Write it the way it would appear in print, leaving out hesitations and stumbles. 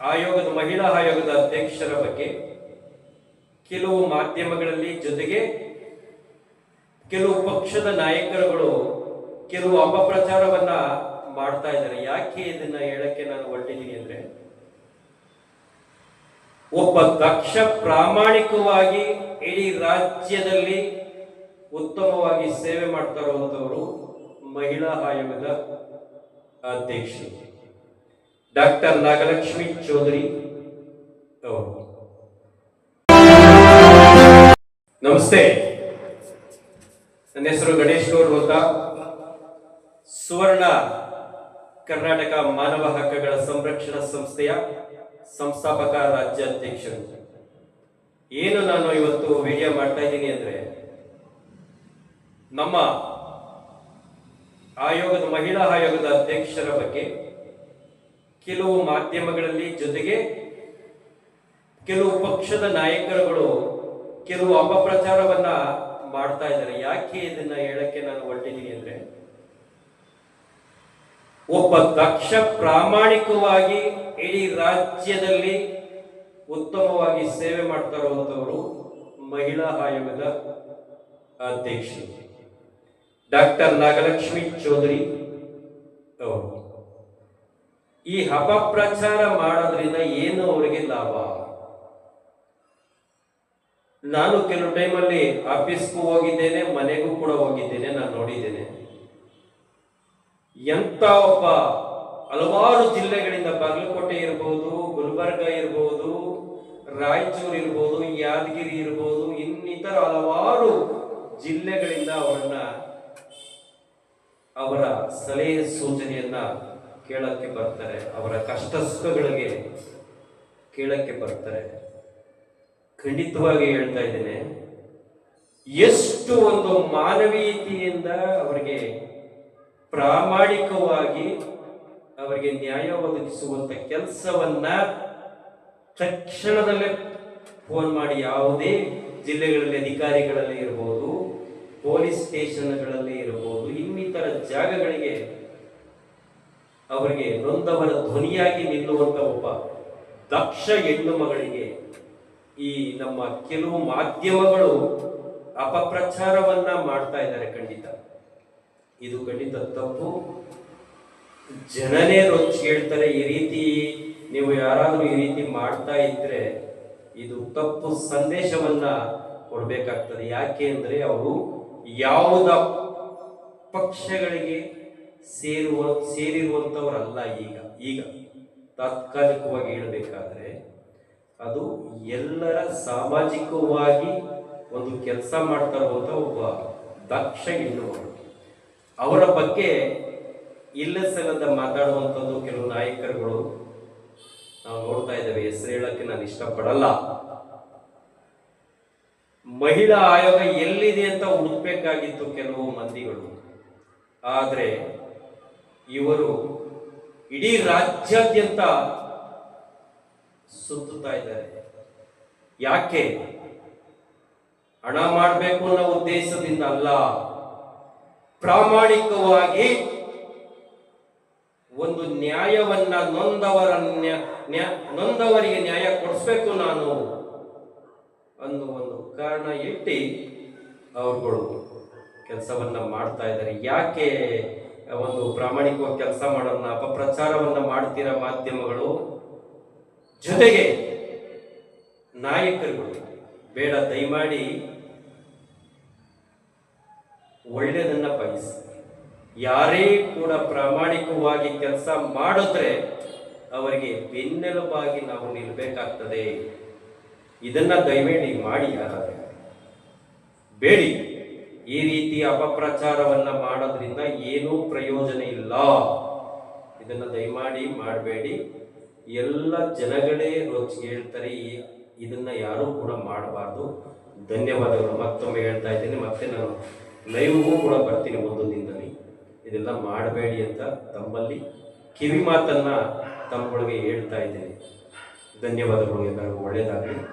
ಮಹಿಳಾ ಆಯೋಗದ ಅಧ್ಯಕ್ಷರ ಬಗ್ಗೆ ಕೆಲವು ಮಾಧ್ಯಮಗಳಲ್ಲಿ ಜೊತೆಗೆ ಕೆಲವು ಪಕ್ಷದ ನಾಯಕರುಗಳು ಕೆಲವು ಅಪಪ್ರಚಾರವನ್ನ ಮಾಡ್ತಾ ಇದ್ದಾರೆ. ಯಾಕೆ ಇದನ್ನ ಹೇಳಕ್ಕೆ ನಾನು ಹೊರಟಿದ್ದೀನಿ ಅಂದ್ರೆ, ಒಬ್ಬ ದಕ್ಷ ಪ್ರಾಮಾಣಿಕವಾಗಿ ಇಡೀ ರಾಜ್ಯದಲ್ಲಿ ಉತ್ತಮವಾಗಿ ಸೇವೆ ಮಾಡ್ತಾ ಇರುವಂತವರು ಮಹಿಳಾ ಆಯೋಗದ ಅಧ್ಯಕ್ಷರು ಡಾಕ್ಟರ್ ನಾಗಲಕ್ಷ್ಮಿ ಚೌಧರಿ ಅವರು. ನಮಸ್ತೆ, ನನ್ನ ಹೆಸರು ಗಣೇಶ್ ಗೌಡ್ ಅಂತ, ಸುವರ್ಣ ಕರ್ನಾಟಕ ಮಾನವ ಹಕ್ಕುಗಳ ಸಂರಕ್ಷಣಾ ಸಂಸ್ಥೆಯ ಸಂಸ್ಥಾಪಕ ರಾಜ್ಯಾಧ್ಯಕ್ಷರು. ಏನು ನಾನು ಇವತ್ತು ವಿಡಿಯೋ ಮಾಡ್ತಾ ಇದ್ದೀನಿ ಅಂದ್ರೆ, ನಮ್ಮ ಮಹಿಳಾ ಆಯೋಗದ ಅಧ್ಯಕ್ಷರ ಬಗ್ಗೆ ಕೆಲವು ಮಾಧ್ಯಮಗಳಲ್ಲಿ ಜೊತೆಗೆ ಕೆಲವು ಪಕ್ಷದ ನಾಯಕರುಗಳು ಕೆಲವು ಅಪಪ್ರಚಾರವನ್ನ ಮಾಡ್ತಾ ಇದ್ದಾರೆ. ಯಾಕೆ ಇದನ್ನ ಹೇಳಕ್ಕೆ ನಾನು ಹೊರಟಿದ್ದೀನಿ ಅಂದ್ರೆ, ಒಬ್ಬ ದಕ್ಷ ಪ್ರಾಮಾಣಿಕವಾಗಿ ಇಡೀ ರಾಜ್ಯದಲ್ಲಿ ಉತ್ತಮವಾಗಿ ಸೇವೆ ಮಾಡ್ತಾ ಇರುವಂತವರು ಮಹಿಳಾ ಆಯೋಗದ ಅಧ್ಯಕ್ಷರು ಡಾಕ್ಟರ್ ನಾಗಲಕ್ಷ್ಮಿ ಚೌಧರಿ ಅವರು. ಈ ಅಪಪ್ರಚಾರ ಮಾಡೋದ್ರಿಂದ ಏನು ಅವರಿಗೆ ಲಾಭ? ನಾನು ಕೆಲವು ಟೈಮಲ್ಲಿ ಆಫೀಸ್ಗೂ ಹೋಗಿದ್ದೇನೆ, ಮನೆಗೂ ಕೂಡ ಹೋಗಿದ್ದೇನೆ, ನಾನು ನೋಡಿದ್ದೇನೆ. ಎಂತ ಒಬ್ಬ ಹಲವಾರು ಜಿಲ್ಲೆಗಳಿಂದ, ಬಾಗಲಕೋಟೆ ಇರ್ಬೋದು, ಗುಲ್ಬರ್ಗ ಇರ್ಬೋದು, ರಾಯಚೂರು ಇರ್ಬೋದು, ಯಾದಗಿರಿ ಇರ್ಬೋದು, ಇನ್ನಿತರ ಹಲವಾರು ಜಿಲ್ಲೆಗಳಿಂದ ಅವರ ಸಲಹೆ ಸೂಚನೆಯನ್ನ ಕೇಳಕ್ಕೆ ಬರ್ತಾರೆ, ಅವರ ಕಷ್ಟ ಸುಖಗಳಿಗೆ ಕೇಳಕ್ಕೆ ಬರ್ತಾರೆ. ಖಂಡಿತವಾಗಿ ಹೇಳ್ತಾ ಇದ್ದೇನೆ, ಎಷ್ಟು ಒಂದು ಮಾನವೀಯತೆಯಿಂದ ಅವರಿಗೆ ಪ್ರಾಮಾಣಿಕವಾಗಿ ಅವರಿಗೆ ನ್ಯಾಯ ಒದಗಿಸುವಂತ ಕೆಲಸವನ್ನ ತಕ್ಷಣದಲ್ಲೇ ಫೋನ್ ಮಾಡಿ, ಯಾವುದೇ ಜಿಲ್ಲೆಗಳಲ್ಲಿ ಅಧಿಕಾರಿಗಳಲ್ಲಿ ಇರಬಹುದು, ಪೊಲೀಸ್ ಸ್ಟೇಷನ್ಗಳಲ್ಲಿ ಇರಬಹುದು, ಇನ್ನಿತರ ಜಾಗಗಳಿಗೆ ಅವರಿಗೆ ನೊಂದವರ ಧ್ವನಿಯಾಗಿ ನಿಲ್ಲುವಂತ ಒಬ್ಬ ದಕ್ಷ ಹೆಣ್ಣು ಮಗಳಿಗೆ ಈ ನಮ್ಮ ಕೆಲವು ಮಾಧ್ಯಮಗಳು ಅಪಪ್ರಚಾರವನ್ನ ಮಾಡ್ತಾ ಇದ್ದಾರೆ. ಇದು ಖಂಡಿತ ತಪ್ಪು. ಜನನೇ ರೊಚ್ಚಿ ಹೇಳ್ತಾರೆ. ಈ ರೀತಿ ನೀವು ಯಾರಾದ್ರೂ ಈ ರೀತಿ ಮಾಡ್ತಾ ಇದ್ರೆ ಇದು ತಪ್ಪು ಸಂದೇಶವನ್ನ ಕೊಡ್ಬೇಕಾಗ್ತದೆ. ಯಾಕೆ ಅಂದ್ರೆ, ಅವರು ಯಾವುದ ಪಕ್ಷಗಳಿಗೆ ಸೇರಿರುವಂತವರಲ್ಲ. ಈಗ ತಾತ್ಕಾಲಿಕವಾಗಿ ಹೇಳಬೇಕಾದ್ರೆ, ಅದು ಎಲ್ಲರ ಸಾಮಾಜಿಕವಾಗಿ ಒಂದು ಕೆಲಸ ಮಾಡ್ತಾ ಇರುವಂತ ಒಬ್ಬ ದಕ್ಷ ಹೆಣ್ಣು. ಅವರ ಬಗ್ಗೆ ಇಲ್ಲಸಲ್ಲದ ಮಾತಾಡುವಂಥದ್ದು ಕೆಲವು ನಾಯಕರುಗಳು ನಾವು ನೋಡ್ತಾ ಇದ್ದೇವೆ. ಹೆಸರು ಹೇಳಕ್ಕೆ ನಾನು ಇಷ್ಟಪಡಲ್ಲ. ಮಹಿಳಾ ಆಯೋಗ ಎಲ್ಲಿದೆ ಅಂತ ಹುಡುಕ್ಬೇಕಾಗಿತ್ತು ಕೆಲವು ಮಂದಿಗಳು. ಆದ್ರೆ ಇವರು ಇಡೀ ರಾಜ್ಯಾದ್ಯಂತ ಸುತ್ತುತ್ತಾ ಇದ್ದಾರೆ. ಯಾಕೆ? ಹಣ ಮಾಡಬೇಕು ಅನ್ನೋ ಉದ್ದೇಶದಿಂದ ಅಲ್ಲ, ಪ್ರಾಮಾಣಿಕವಾಗಿ ಒಂದು ನ್ಯಾಯವನ್ನ ನೊಂದವರಿಗೆ ನ್ಯಾಯ ಕೊಡಿಸ್ಬೇಕು ನಾನು ಅನ್ನೋ ಒಂದು ಕಾರಣ ಇಟ್ಟು ಅವರುಗಳು ಕೆಲಸವನ್ನ ಮಾಡ್ತಾ ಇದ್ದಾರೆ. ಯಾಕೆ ಒಂದು ಪ್ರಾಮಾಣಿಕವಾಗಿ ಕೆಲಸ ಮಾಡೋಣ ಅಪಪ್ರಚಾರವನ್ನ ಮಾಡ್ತೀರಾ ಮಾಧ್ಯಮಗಳು? ಜೊತೆಗೆ ನಾಯಕರುಗಳು ಬೇಡ, ದಯಮಾಡಿ ಒಳ್ಳೆಯದನ್ನ ಬಯಸಿ. ಯಾರೇ ಕೂಡ ಪ್ರಾಮಾಣಿಕವಾಗಿ ಕೆಲಸ ಮಾಡಿದ್ರೆ ಅವರಿಗೆ ಬೆನ್ನೆಲುಬಾಗಿ ನಾವು ನಿಲ್ಬೇಕಾಗ್ತದೆ. ಇದನ್ನ ದಯಮಾಡಿ ಮಾಡಿ. ಯಾರಾದ್ರೆ ಬೇಡಿ, ಈ ರೀತಿ ಅಪಪ್ರಚಾರವನ್ನ ಮಾಡೋದ್ರಿಂದ ಏನೂ ಪ್ರಯೋಜನ ಇಲ್ಲ. ಇದನ್ನ ದಯಮಾಡಿ ಮಾಡಬೇಡಿ. ಎಲ್ಲ ಜನಗಳೇ ರೋಚಿಗೆ ಹೇಳ್ತಾರೆ, ಇದನ್ನ ಯಾರೂ ಕೂಡ ಮಾಡಬಾರ್ದು. ಧನ್ಯವಾದಗಳು. ಮತ್ತೊಮ್ಮೆ ಹೇಳ್ತಾ ಇದ್ದೀನಿ, ಮತ್ತೆ ನಾನು ಲೈವ್ಗೂ ಕೂಡ ಬರ್ತೀನಿ ಒಂದು ದಿನದಲ್ಲಿ. ಇದೆಲ್ಲ ಮಾಡಬೇಡಿ ಅಂತ ತಮ್ಮಲ್ಲಿ ಕಿವಿ ಮಾತನ್ನ ತಮ್ಮಗಳಿಗೆ ಹೇಳ್ತಾ ಇದ್ದೀನಿ. ಧನ್ಯವಾದಗಳು. ಎಲ್ಲರಿಗೂ ಒಳ್ಳೆಯದಾಗಲಿ.